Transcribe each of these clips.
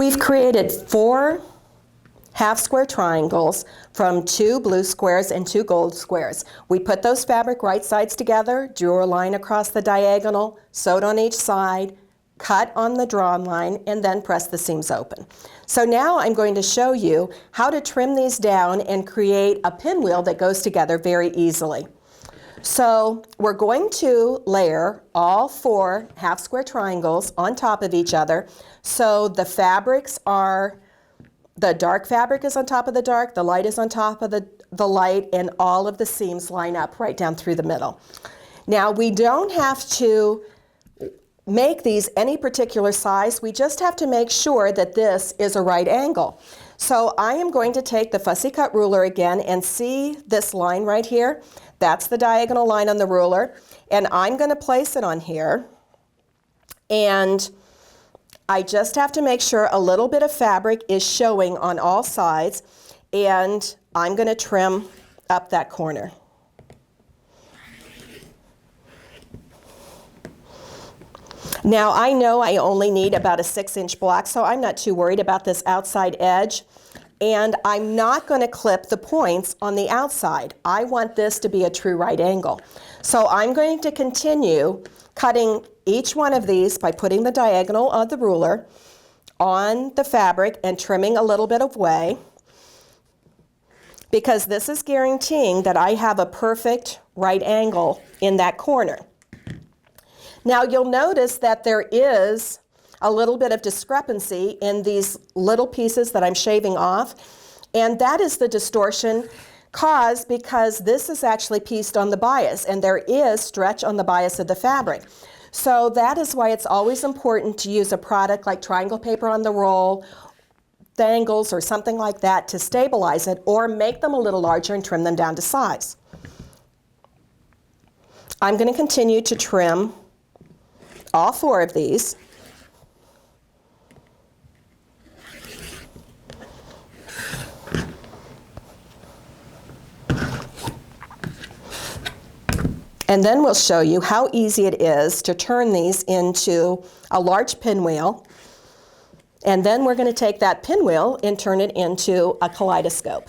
We've created 4 half square triangles from 2 blue squares and 2 gold squares. We put those fabric right sides together, drew a line across the diagonal, sewed on each side, cut on the drawn line, and then press the seams open. So now I'm going to show you how to trim these down and create a pinwheel that goes together very easily. So we're going to layer all 4 half square triangles on top of each other. So the fabrics are, the dark fabric is on top of the dark, the light is on top of the light, and all of the seams line up right down through the middle. Now we don't have to make these any particular size, we just have to make sure that this is a right angle. So I am going to take the fussy cut ruler again and see this line right here. That's the diagonal line on the ruler, and I'm going to place it on here, and I just have to make sure a little bit of fabric is showing on all sides, and I'm going to trim up that corner. Now I know I only need about a 6-inch block, so I'm not too worried about this outside edge. And I'm not going to clip the points on the outside. I want this to be a true right angle. So I'm going to continue cutting each one of these by putting the diagonal of the ruler on the fabric and trimming a little bit away, because this is guaranteeing that I have a perfect right angle in that corner. Now you'll notice that there is a little bit of discrepancy in these little pieces that I'm shaving off, and that is the distortion caused because this is actually pieced on the bias, and there is stretch on the bias of the fabric. So that is why it's always important to use a product like triangle paper on the roll, dangles, or something like that to stabilize it, or make them a little larger and trim them down to size. I'm going to continue to trim all 4 of these. And then we'll show you how easy it is to turn these into a large pinwheel. And then we're going to take that pinwheel and turn it into a kaleidoscope.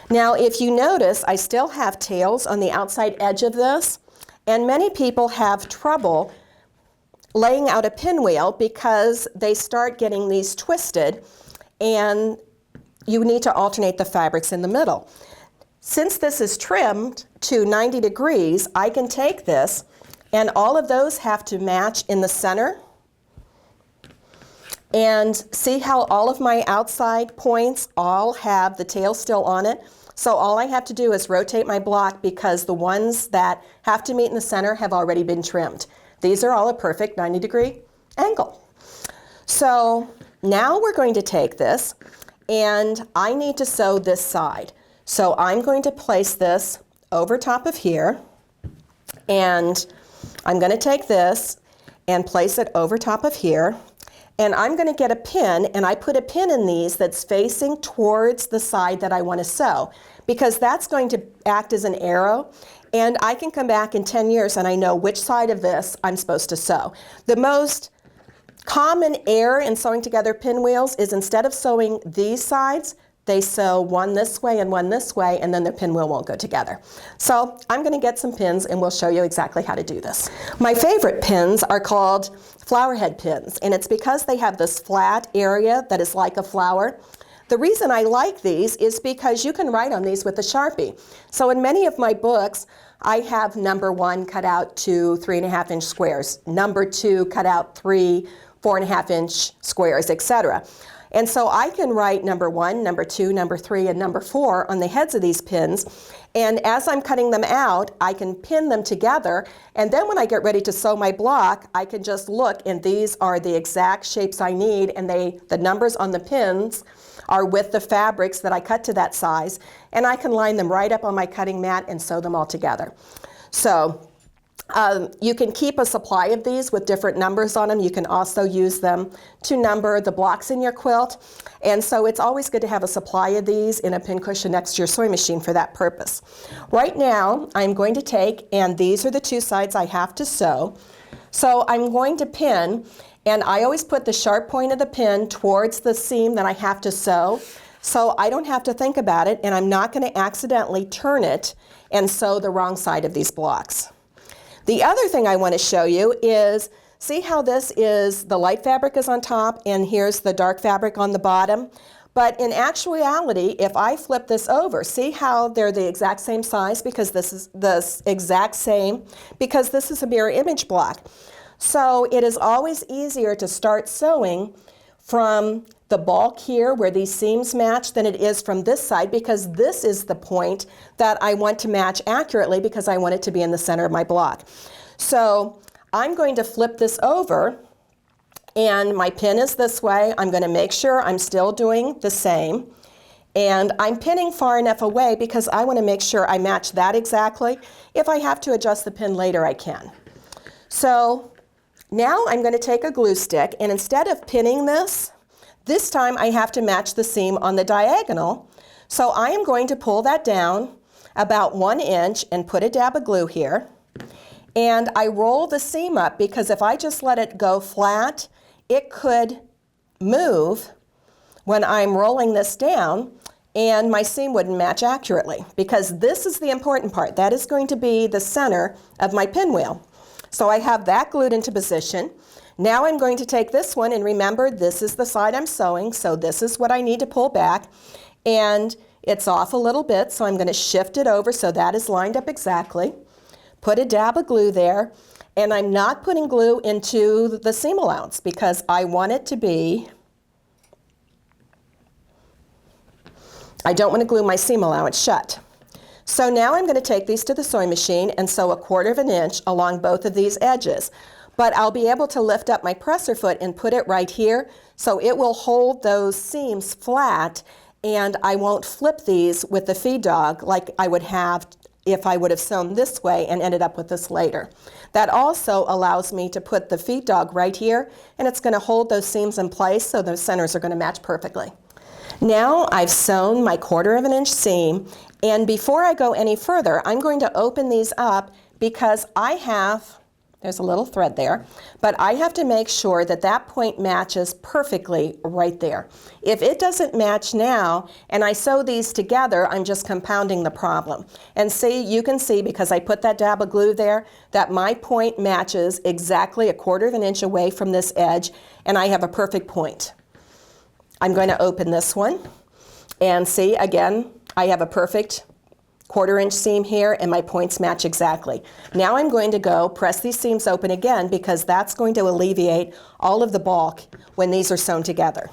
Now, if you notice, I still have tails on the outside edge of this, and many people have trouble laying out a pinwheel because they start getting these twisted, and you need to alternate the fabrics in the middle. Since this is trimmed to 90 degrees, I can take this, and all of those have to match in the center. And see how all of my outside points all have the tail still on it? So all I have to do is rotate my block because the ones that have to meet in the center have already been trimmed. These are all a perfect 90-degree angle. So now we're going to take this, and I need to sew this side. So I'm going to place this over top of here, and I'm going to take this and place it over top of here, and I'm going to get a pin, and I put a pin in these that's facing towards the side that I want to sew, because that's going to act as an arrow, and I can come back in 10 years and I know which side of this I'm supposed to sew. The most common error in sewing together pinwheels is instead of sewing these sides, they sew one this way and one this way, and then the pinwheel won't go together. So I'm going to get some pins, and we'll show you exactly how to do this. My favorite pins are called flower head pins, and it's because they have this flat area that is like a flower. The reason I like these is because you can write on these with a Sharpie. So in many of my books, I have number 1 cut out to 3.5-inch squares, number 2 cut out 3 4.5-inch squares, etc. And so I can write number 1, number 2, number 3, and number 4 on the heads of these pins. And as I'm cutting them out, I can pin them together. And then when I get ready to sew my block, I can just look, and these are the exact shapes I need, and the numbers on the pins are with the fabrics that I cut to that size. And I can line them right up on my cutting mat and sew them all together. So you can keep a supply of these with different numbers on them. You can also use them to number the blocks in your quilt. And so it's always good to have a supply of these in a pincushion next to your sewing machine for that purpose. Right now, I'm going to take, and these are the 2 sides I have to sew. So I'm going to pin, and I always put the sharp point of the pin towards the seam that I have to sew, so I don't have to think about it, and I'm not going to accidentally turn it and sew the wrong side of these blocks. The other thing I want to show you is, see how this is, the light fabric is on top and here's the dark fabric on the bottom? But in actuality, if I flip this over, see how they're the exact same size because this is the exact same, because this is a mirror image block. So it is always easier to start sewing from the bulk here where these seams match than it is from this side, because this is the point that I want to match accurately because I want it to be in the center of my block. So I'm going to flip this over, and my pin is this way. I'm going to make sure I'm still doing the same, and I'm pinning far enough away because I want to make sure I match that exactly. If I have to adjust the pin later, I can. So now I'm going to take a glue stick, and instead of pinning this time I have to match the seam on the diagonal. So I am going to pull that down about 1 inch and put a dab of glue here. And I roll the seam up because if I just let it go flat, it could move when I'm rolling this down and my seam wouldn't match accurately, because this is the important part. That is going to be the center of my pinwheel. So I have that glued into position. Now I'm going to take this one, and remember, this is the side I'm sewing, so this is what I need to pull back. And it's off a little bit, so I'm going to shift it over so that is lined up exactly. Put a dab of glue there, and I'm not putting glue into the seam allowance because I want it to be, I don't want to glue my seam allowance shut. So now I'm going to take these to the sewing machine and sew 1/4 inch along both of these edges. But I'll be able to lift up my presser foot and put it right here, so it will hold those seams flat, and I won't flip these with the feed dog like I would have if I would have sewn this way and ended up with this later. That also allows me to put the feed dog right here, and it's going to hold those seams in place so the centers are going to match perfectly. Now I've sewn my 1/4 inch seam, and before I go any further, I'm going to open these up because I have, there's a little thread there, but I have to make sure that that point matches perfectly right there. If it doesn't match now and I sew these together, I'm just compounding the problem. And see, you can see, because I put that dab of glue there, that my point matches exactly 1/4 inch away from this edge, and I have a perfect point. I'm going to open this one and see, again, I have a perfect 1/4 inch seam here, and my points match exactly. Now I'm going to go press these seams open again because that's going to alleviate all of the bulk when these are sewn together.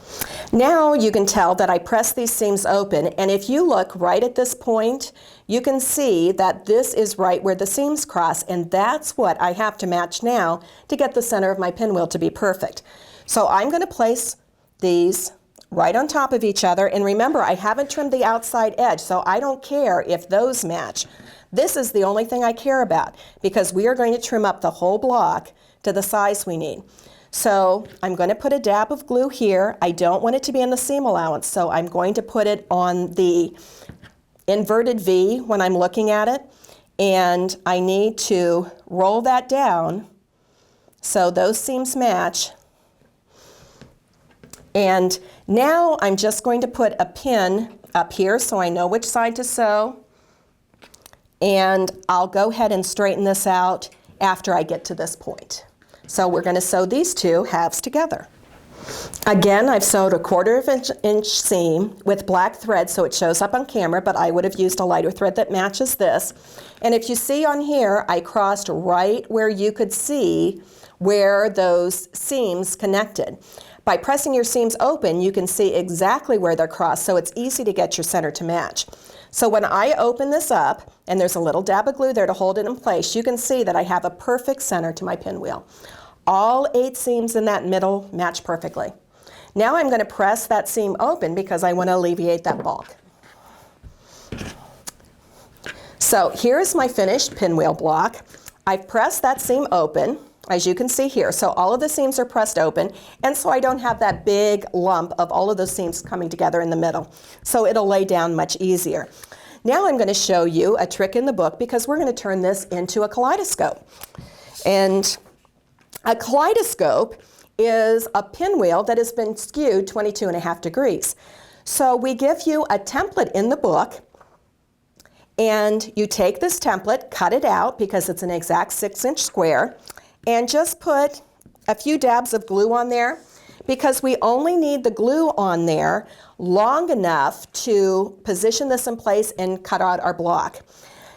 Now you can tell that I press these seams open, and if you look right at this point, you can see that this is right where the seams cross, and that's what I have to match now to get the center of my pinwheel to be perfect. So I'm going to place these right on top of each other, and remember, I haven't trimmed the outside edge, so I don't care if those match. This is the only thing I care about because we are going to trim up the whole block to the size we need. So I'm going to put a dab of glue here. I don't want it to be in the seam allowance, so I'm going to put it on the inverted V when I'm looking at it, and I need to roll that down so those seams match. And now I'm just going to put a pin up here so I know which side to sew, and I'll go ahead and straighten this out after I get to this point. So we're going to sew these two halves together. Again, I've sewed 1/4 inch seam with black thread so it shows up on camera, but I would have used a lighter thread that matches this. And if you see on here, I crossed right where you could see where those seams connected. By pressing your seams open, you can see exactly where they're crossed, so it's easy to get your center to match. So when I open this up, and there's a little dab of glue there to hold it in place, you can see that I have a perfect center to my pinwheel. All 8 seams in that middle match perfectly. Now I'm going to press that seam open because I want to alleviate that bulk. So here's my finished pinwheel block. I've pressed that seam open, as you can see here. So all of the seams are pressed open, and so I don't have that big lump of all of those seams coming together in the middle. So it'll lay down much easier. Now I'm going to show you a trick in the book because we're going to turn this into a kaleidoscope. And A kaleidoscope is a pinwheel that has been skewed 22.5 degrees. So we give you a template in the book, and you take this template, cut it out because it's an exact 6-inch square, and just put a few dabs of glue on there, because we only need the glue on there long enough to position this in place and cut out our block.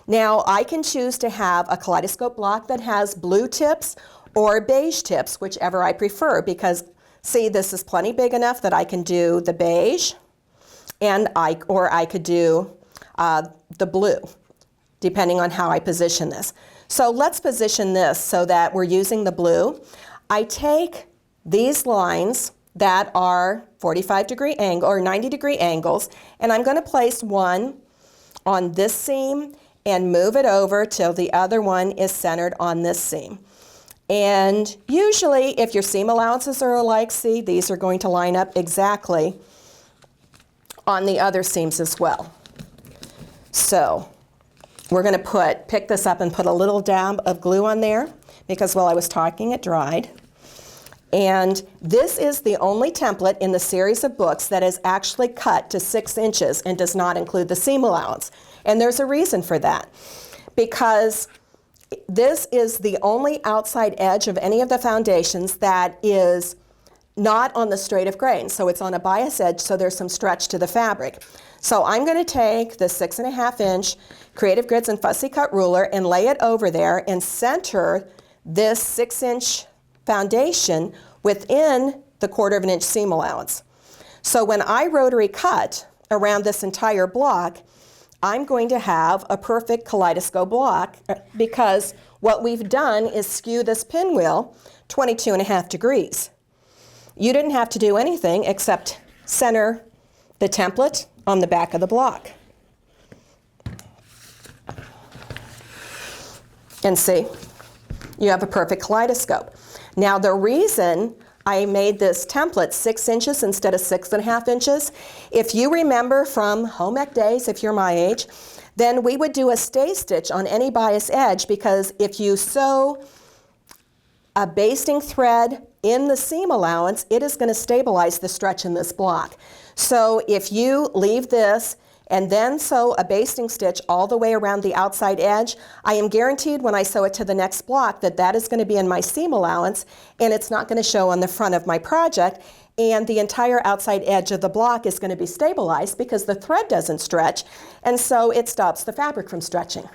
Now, I can choose to have a kaleidoscope block that has blue tips or beige tips, whichever I prefer, because see, this is plenty big enough that I can do the beige, and I could do the blue, depending on how I position this. So let's position this so that we're using the blue. I take these lines that are 45-degree angle or 90-degree angles, and I'm going to place one on this seam and move it over till the other one is centered on this seam. And usually, if your seam allowances are alike, see, these are going to line up exactly on the other seams as well. So we're going to pick this up and put a little dab of glue on there, because while I was talking, it dried. And this is the only template in the series of books that is actually cut to 6 inches and does not include the seam allowance. And there's a reason for that, because this is the only outside edge of any of the foundations that is not on the straight of grain. So it's on a bias edge, so there's some stretch to the fabric. So I'm going to take the 6.5-inch Creative Grids and Fussy Cut ruler and lay it over there and center this 6-inch foundation within the 1/4 inch seam allowance. So when I rotary cut around this entire block, I'm going to have a perfect kaleidoscope block, because what we've done is skew this pinwheel 22.5 degrees. You didn't have to do anything except center the template on the back of the block. And see, you have a perfect kaleidoscope. Now, the reason I made this template 6 inches instead of 6.5 inches, if you remember from home ec days, if you're my age, then we would do a stay stitch on any bias edge, because if you sew a basting thread in the seam allowance, it is going to stabilize the stretch in this block. So if you leave this and then sew a basting stitch all the way around the outside edge, I am guaranteed when I sew it to the next block that that is going to be in my seam allowance, and it's not going to show on the front of my project, and the entire outside edge of the block is going to be stabilized because the thread doesn't stretch, and so it stops the fabric from stretching.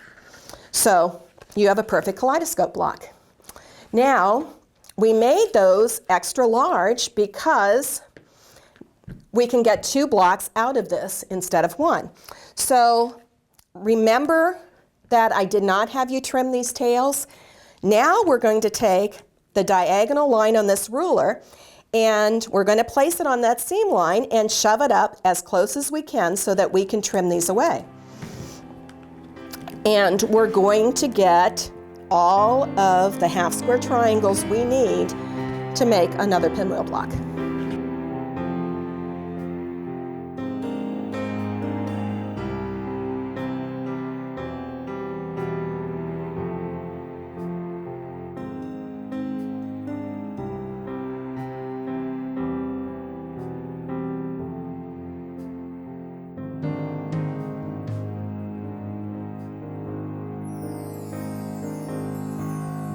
So you have a perfect kaleidoscope block. Now, we made those extra large because we can get 2 blocks out of this instead of 1. So remember that I did not have you trim these tails. Now we're going to take the diagonal line on this ruler, and we're going to place it on that seam line and shove it up as close as we can so that we can trim these away. And we're going to get all of the half square triangles we need to make another pinwheel block.